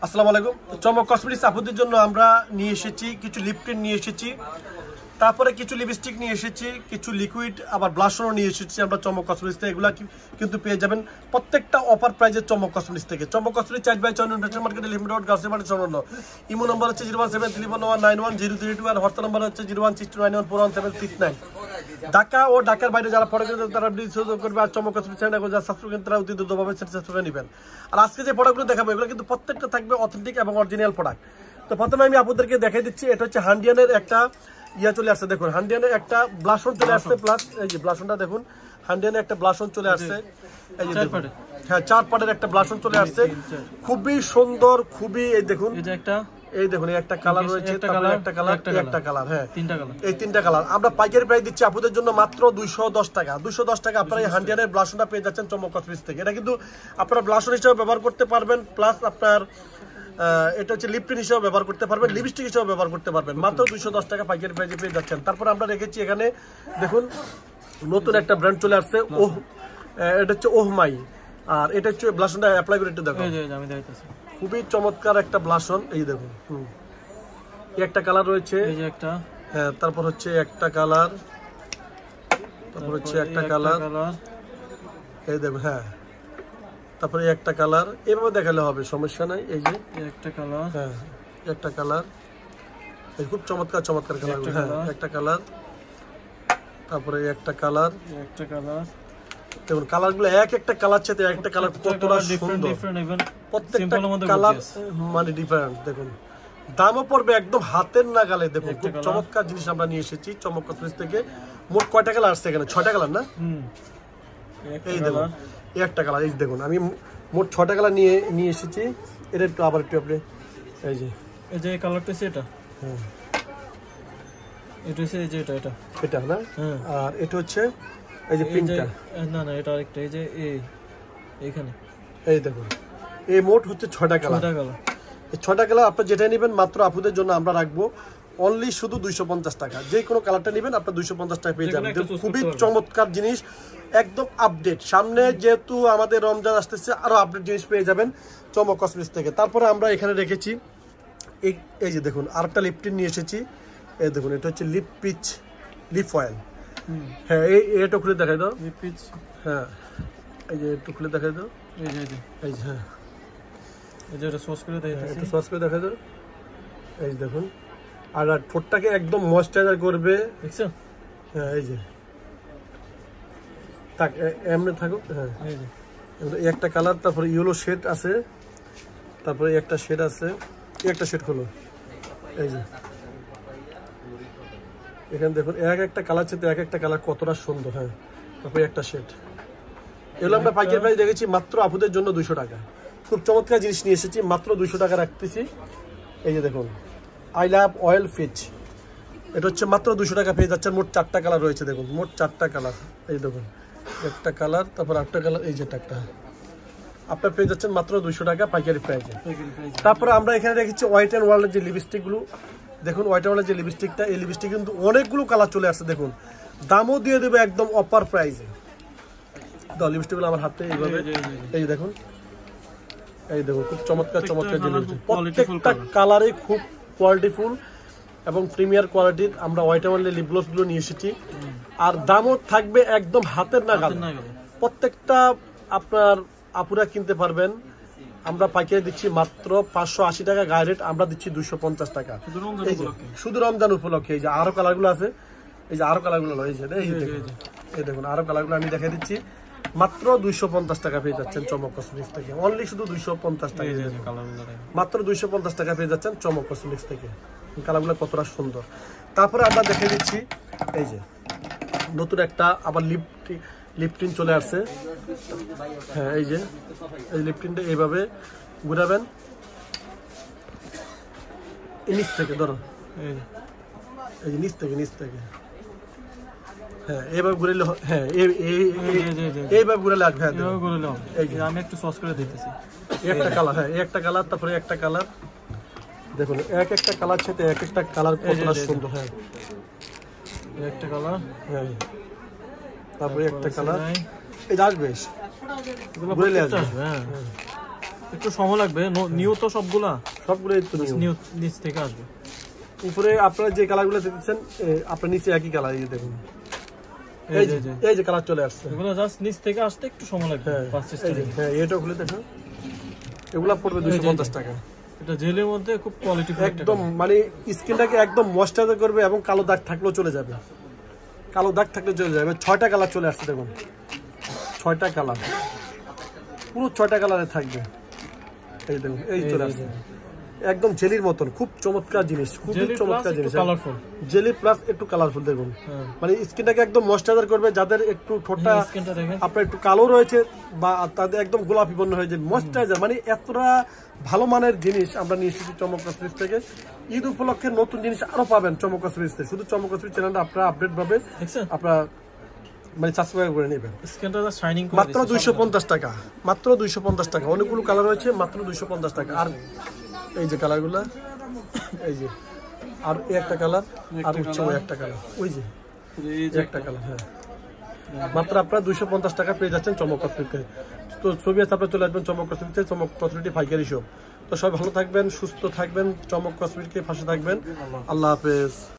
আসসালামু আলাইকুম। চমক কসমেটিক্স আপুদের জন্য আমরা নিয়ে এসেছি কিছু লিপটিন নিয়ে এসেছি, তারপরে কিছু লিপস্টিক নিয়ে এসেছি, কিছু লিকুইড আবার ব্লাশও নিয়ে এসেছি আমরা চমক কসমেটিক্স থেকে। এগুলো কিন্তু পেয়ে যাবেন প্রত্যেকটা অফার প্রাইজে চমক কসমেটিক্স থেকে। চমক কসমেটিক্স 4 বাই 4 ইন্টারন্যাশনাল মার্কেটে লিমিটেড রোড গার্লস মার্কেট সংলগ্ন। ইমো নম্বর হচ্ছে 01731911032 আর হোয়াটসঅ্যাপ নম্বর হচ্ছে 0162991417769। ঢাকা ও ঢাকার বাইরে যারা প্রোডাক্ট তারা যোগাযোগ করবে। আর চমক কসমেটিক্স চ্যানেল যারা সাবস্ক্রাইব করেন তারা অতি দ্রুতভাবে সাবস্ক্রাইব করে নেবেন। আর আজকে যে প্রোডাক্টগুলো দেখাবো এগুলো কিন্তু প্রত্যেকটা থাকবে অথেন্টিক এবং অরিজিনাল প্রোডাক্ট। তো প্রথমে আমি আপনাদেরকে দেখাই দিচ্ছি, এটা হচ্ছে হান্ডিয়ানের একটা ইয়া চলে আসছে। দেখুন হান্ডিয়ানের একটা ব্লাশন চলে আসছে, প্লাস এই যে ব্লাশনটা দেখুন, হান্ডিয়ানের একটা ব্লাশন চলে আসছে। এই যে দেখুন, হ্যাঁ 4 পার্টের একটা ব্লাশন চলে আসছে, খুবই সুন্দর, খুবই এই দেখুন, এই দেখুন এই একটা কালার রয়েছে, তারপরে একটা কালার, একটা কালার, হ্যাঁ এই তিনটা কালার। আমরা পাইকারি প্রাইস দিচ্ছি আপনাদের জন্য মাত্র 210 টাকা। 210 টাকা আপনারা এই হান্ডিয়ানের ব্লাশনটা পেয়ে যাচ্ছেন চমক কসমেটিক্স থেকে। এটা কিন্তু আপনারা ব্লাশন হিসেবে ব্যবহার করতে পারবেন, প্লাস আপনার এটা হচ্ছে লিপটিন হিসেবে ব্যবহার করতে পারবেন, লিপস্টিক হিসেবে ব্যবহার করতে পারবেন। মাত্র 210 টাকা পাইকারি প্রাইসে পেয়ে যাচ্ছেন। তারপর আমরা রেখেছি এখানে দেখুন নতুন একটা ব্র্যান্ড চলে আসছে, এটা হচ্ছে ওহমাই। আর এটা হচ্ছে ব্লাশনটা অ্যাপ্লাই করে একটু দেখো, খুবই চমৎকার একটা ব্লাশন। এই দেখুন একটা কালার রয়েছে, হ্যাঁ তারপর হচ্ছে একটা কালার, তারপর হচ্ছে একটা কালার, এই দেখুন, হ্যাঁ তারপরে একটা কালার, এভাবে দেখালে হবে, সমস্যা নাই। এই যে একটা কালার, হ্যাঁ একটা কালার, এই খুব চমৎকার চমৎকার কালার, হ্যাঁ একটা কালার, তারপরে একটা কালার, দেখুন কালারগুলো এক একটা কালার সাথে একটা কালার কতটা সুন্দর, প্রত্যেকটা কালার মানে ডিফারেন্ট। দেখুন দামও পড়বে একদম হাতের নাগালে। দেখুন খুব চমৎকার জিনিস আমরা নিয়ে এসেছি চমক কসমেটিক্স থেকে। মোট কয়টা কালার আসছে এখানে? 6টা কালার না? এই দেখুন এই একটা কালার, এই দেখুন আমি মোট 6টা কালার নিয়ে এসেছি। এটা একটু আবার একটু আপনি এই যে কালারটা আছে, এটা হ্যাঁ এটা হচ্ছে এই যে এটা না, আর এটা হচ্ছে এই যে পিঙ্কটা, না এটা আরেকটা, এই যে এইখানে এই দেখুন এই মোট হচ্ছে 6টা কালার। এই 6টা কালার আপনারা যেটা নেবেন মাত্র আপুদের জন্য আমরা রাখবো অনলি শুধু 250 টাকা। যে কোনো কালারটা নেবেন আপনার 250 টাকা পেয়ে যাবেন। খুবই চমৎকার জিনিস, একদম আপডেট। সামনে যেহেতু আমাদের রমজান আসতেছে, আরো আপডেট জিনিস পেয়ে যাবেন চমক কসমেটিক্স থেকে। তারপরে আমরা এখানে রেখেছি এই যে দেখুন আরেকটা লিপটিন নিয়ে এসেছি। এই দেখুন এটা হচ্ছে লিপ পিচ লিপ অয়েল, হ্যাঁ এটা খুলে দেখাই দাও, লিপ পিচ, হ্যাঁ এই যে একটু খুলে দেখাই দাও, এই যে হ্যাঁ এই যে এটা সস করে দেখাই, একটু সস করে দেখাই দাও। এই যে দেখুন, আর ঠোঁটটাকে একদম ময়েশ্চারাইজার করবে, দেখছো, হ্যাঁ এই যে থাক এমনি থাকুক, হ্যাঁ এই একটা কালার, তারপরে ইয়েলো শেড আছে, তারপরে একটা শেড আছে, একটা শেড হলো এই যে এখানে দেখুন এক একটা কালার সাথে এক একটা কালার কতটা সুন্দর, হ্যাঁ তারপরে একটা শেড। এগুলো আমরা পাইকারি প্রাইস রেখেছি মাত্র আপুদের জন্য 200 টাকা। খুব চমৎকার জিনিস নিয়ে এসেছি, মাত্র 200 টাকা রাখতেছি। এই যে দেখুন আই লাভ অয়েল ফিচ, এটা হচ্ছে মাত্র 200 টাকা পেয়ে যাচ্ছেন। মোট 4টা কালার রয়েছে, দেখুন মোট 4টা কালার। এই দেখুন একটা কালার, তারপর একটা কালার, এই যে একটা আপনার পেয়ে যাচ্ছেন মাত্র 200 টাকা পাইকারি প্রাইসে। তারপরে আমরা এখানে রেখেছি হোয়াইট অ্যান্ড ওয়ার্ল্ডের যে লিপস্টিকগুলো, দেখুন হোয়াইট অ্যান্ড ওয়ার্ল্ডের যে লিপস্টিকটা, এই লিপস্টিক কিন্তু অনেকগুলো কালার চলে আসছে। দেখুন দামও দিয়ে দেবে একদম অফার প্রাইসে। তো লিপস্টিকগুলো আমার হাতে এইভাবে, এই যে দেখুন, এই দেখুন খুব চমৎকার চমৎকার জিনিস, প্রত্যেকটা কালারে খুব কোয়ালিটিফুল এবং প্রিমিয়ার কোয়ালিটির আমরা হোয়াইট অ্যান্ড ওয়ার্ল্ডের লিপ গ্লসগুলো নিয়ে এসেছি। আর দামও থাকবে একদম হাতের নাগালে, প্রত্যেকটা আপনার আপুরা কিনতে পারবেন। আমরা পাইকারি দিচ্ছি মাত্র 580 টাকা, গায়ে রেট আমরা দিচ্ছি 250 টাকা শুধু রমজান উপলক্ষে। এই যে আরো কালারগুলো আছে, এই যে আরো কালারগুলো, এই দেখুন আরো কালারগুলো আমি দেখাই দিচ্ছি। মাত্র 250 টাকা পেয়ে যাচ্ছেন চমক কসমেটিক্স থেকে, অনলি শুধু 250 টাকা, মাত্র 250 টাকা পেয়ে যাচ্ছেন চমক কসমেটিক্স থেকে। কালারগুলো কতটা সুন্দর। তারপরে আমরা দেখে দিচ্ছি এই যে নতুন একটা আবার লিপটিন চলে আসছে, হ্যাঁ এই যে এই লিপটিনটা এইভাবে ঘুরাবেন নিচ থেকে, ধরো এই যে নিচ থেকে হ্যাঁ এইভাবে ঘুরাইলে, হ্যাঁ এইভাবে ঘুরাইলে আসবে, হ্যাঁ এই যে আমি একটু সস করে দিতেছি। একটা কালার, হ্যাঁ একটা কালার, তারপরে একটা কালার, দেখুন এক একটা কালার সাথে এক একটা কালার কতটা সুন্দর, হ্যাঁ একটা কালার, হ্যাঁ তারপরে একটা কালার, এই যে আসবে ঘুরাইলে আসবে, হ্যাঁ একটু সময় লাগবে, নিউ তো সবগুলা সবগুলোই তো নিউ নিচ থেকে আসবে। উপরে আপনারা যে কালারগুলো দেখছেন আপনার নিচে একই কালার, এই দেখুন এই যে কালার চলে আসছে। এগুলো জাস্ট নিচ থেকে আসতে একটু সময় লাগবে। হ্যাঁ এটা খুলে দেখো, এগুলা পড়বে 250 টাকা। এটা জেলের মধ্যে খুব কোয়ালিটি একদম, মানে স্কিনটাকে একদম ময়েশ্চারাইজ করবে এবং কালো দাগ থাকলেও চলে যাবে, কালো দাগ থাকলে চলে যাবে। 6টা কালার চলে আসছে দেখুন, 6টা কালার, পুরো 6টা কালারে থাকবে। এই দেখুন এই চলে আসছে একদম জেলির মতন, খুব চমৎকার জিনিস, খুবই চমৎকার জিনিস, কালারফুল জেলি প্লাস একটু কালারফুল। দেখুন মানে স্কিনটাকে একদম ময়েশ্চারাইজ করবে, যাদের একটু ঠোঁটটা আপনার একটু কালো রয়েছে বা তাদের একদম গোলাপি বর্ণ হয়ে যায়, ময়েশ্চারাইজার। মানে এতটা ভালো মানের জিনিস আমরা নিয়ে এসেছি চমক কসমেটিক্স থেকে। ঈদ উপলক্ষে নতুন জিনিস আরো পাবেন চমক কসমেটিক্স থেকে। শুধু চমক কসমেটিক্স চ্যানেলটা আপনারা আপডেট ভাবে আপনারা মানে সাবস্ক্রাইব করে নেবেন। মাত্র 250 টাকা, মাত্র 250 টাকা। অনেকগুলো কালার রয়েছে, মাত্র 250 টাকা। আর এই যে কালারগুলো, এই যে আর একটা কালার, আর হচ্ছে ওই একটা কালার, ওই যে একটা কালার। হ্যাঁ মাত্র আপনারা 250 টাকা পেয়ে যাচ্ছেন চমক কসমেটিক্সে। তো ছবি আছে, আপনারা চলে আসবেন চমক কসমেটিক্সে, চমক কসমেটিক পাইকারি শপ। তো সবাই ভালো থাকবেন, সুস্থ থাকবেন, চমক কসমেটিক্সের পাশে থাকবেন। আল্লাহ হাফেজ।